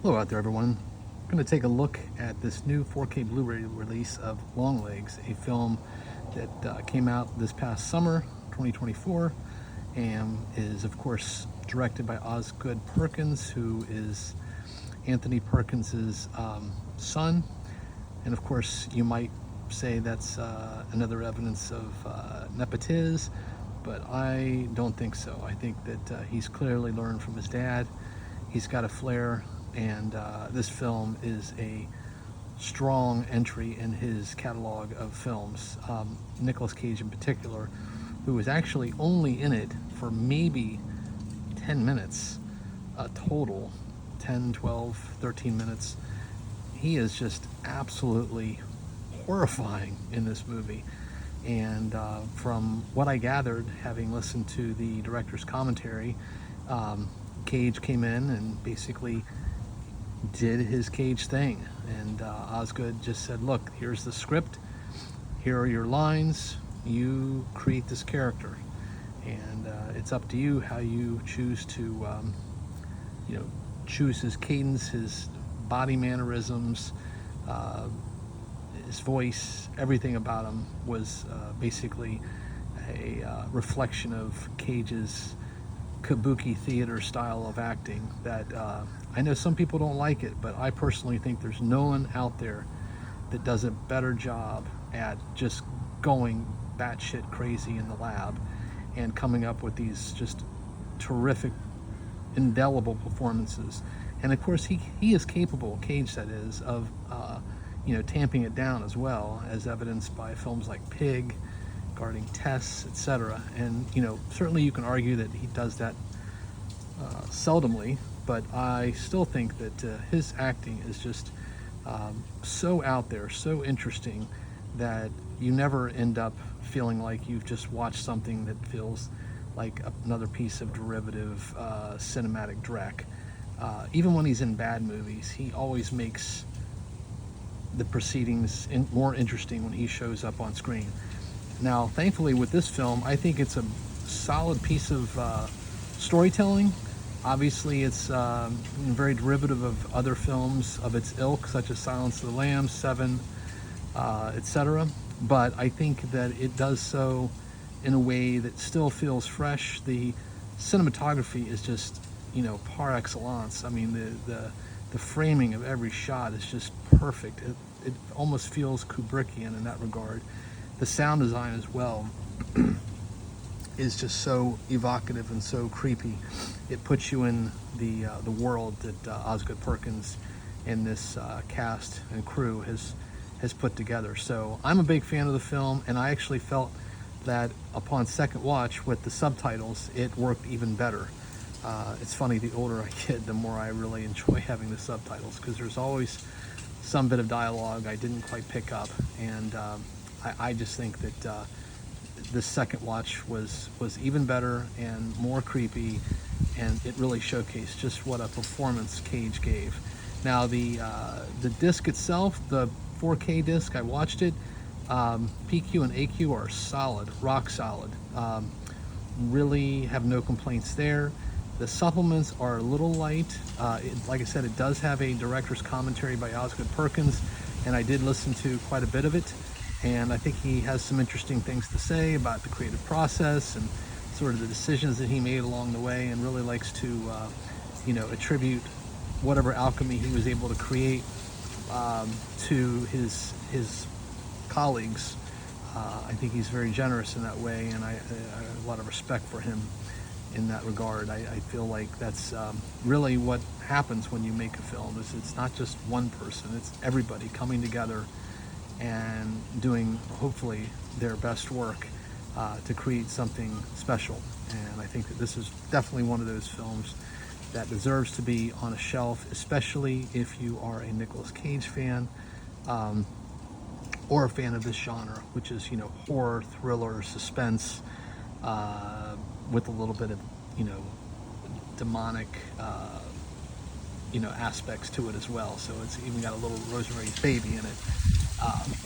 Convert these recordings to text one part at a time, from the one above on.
Hello out there, everyone. I'm going to take a look at this new 4K Blu-ray release of Longlegs, a film that came out this past summer, 2024, and is, of course, directed by Osgood Perkins, who is Anthony Perkins's son. And of course, you might say that's another evidence of nepotism, but I don't think so. I think that he's clearly learned from his dad. He's got a flair, and this film is a strong entry in his catalog of films. Nicolas Cage in particular, who was actually only in it for maybe 10 minutes total, 10, 12, 13 minutes. He is just absolutely horrifying in this movie. And from what I gathered, having listened to the director's commentary, Cage came in and basically did his Cage thing. And Osgood just said, look, here's the script, here are your lines, you create this character. And it's up to you how you choose to, choose his cadence, his body mannerisms, his voice, everything about him was basically a reflection of Cage's kabuki theater style of acting that I know some people don't like it, but I personally think there's no one out there that does a better job at just going batshit crazy in the lab and coming up with these just terrific, indelible performances. And of course, he is capable, Cage that is, of tamping it down as well, as evidenced by films like Pig, Guarding Tess, etc. And certainly you can argue that he does that seldomly, but I still think that his acting is just so out there, so interesting, that you never end up feeling like you've just watched something that feels like another piece of derivative cinematic dreck. Even when he's in bad movies, he always makes the proceedings more interesting when he shows up on screen. Now, thankfully, with this film, I think it's a solid piece of storytelling. Obviously, it's very derivative of other films of its ilk, such as Silence of the Lambs, Seven, etc. But I think that it does so in a way that still feels fresh. The cinematography is just, par excellence. I mean, the framing of every shot is just perfect. It almost feels Kubrickian in that regard. The sound design as well is just so evocative and so creepy. It puts you in the world that Osgood Perkins and this cast and crew has put together. So I'm a big fan of the film, and I actually felt that upon second watch with the subtitles, it worked even better. It's funny, the older I get, the more I really enjoy having the subtitles, because there's always some bit of dialogue I didn't quite pick up, and I just think that this second watch was even better and more creepy, and it really showcased just what a performance Cage gave. Now, the disc itself, the 4K disc, I watched it. PQ and AQ are solid, rock solid. Really have no complaints there. The supplements are a little light. Like I said, it does have a director's commentary by Osgood Perkins, and I did listen to quite a bit of it. And I think he has some interesting things to say about the creative process and sort of the decisions that he made along the way, and really likes to, attribute whatever alchemy he was able to create to his colleagues. I think he's very generous in that way, and I have a lot of respect for him in that regard. I feel like that's really what happens when you make a film. It's not just one person, it's everybody coming together and doing, hopefully, their best work to create something special. And I think that this is definitely one of those films that deserves to be on a shelf, especially if you are a Nicolas Cage fan, or a fan of this genre, which is, horror, thriller, suspense, with a little bit of, demonic, aspects to it as well. So it's even got a little Rosemary's Baby in it.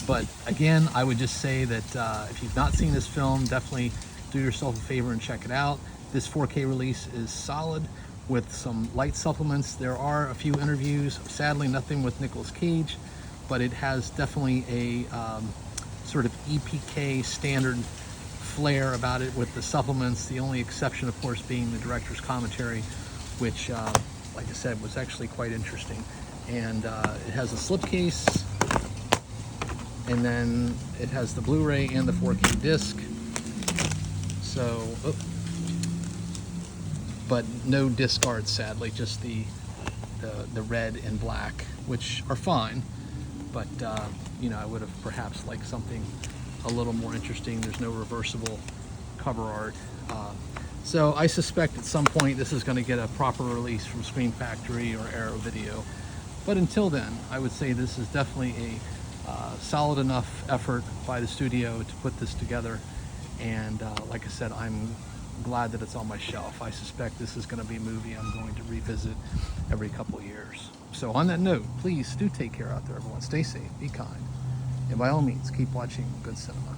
But again, I would just say that if you've not seen this film, definitely do yourself a favor and check it out. This 4K release is solid. with some light supplements. There are a few interviews, sadly nothing with Nicolas Cage, but it has definitely a sort of EPK standard flair about it with the supplements. The only exception, of course, being the director's commentary, which, like I said, was actually quite interesting. And it has a slipcase, and then it has the Blu-ray and the 4K disc. So, but no disc guards, sadly, just the red and black, which are fine. But you know, I would have perhaps liked something a little more interesting. There's no reversible cover art. So I suspect at some point this is going to get a proper release from Screen Factory or Arrow Video. But until then, I would say this is definitely a solid enough effort by the studio to put this together. And like I said, I'm glad that it's on my shelf. I suspect this is going to be a movie I'm going to revisit every couple of years. So on that note, please do take care out there, everyone. Stay safe, be kind, and by all means, keep watching good cinema.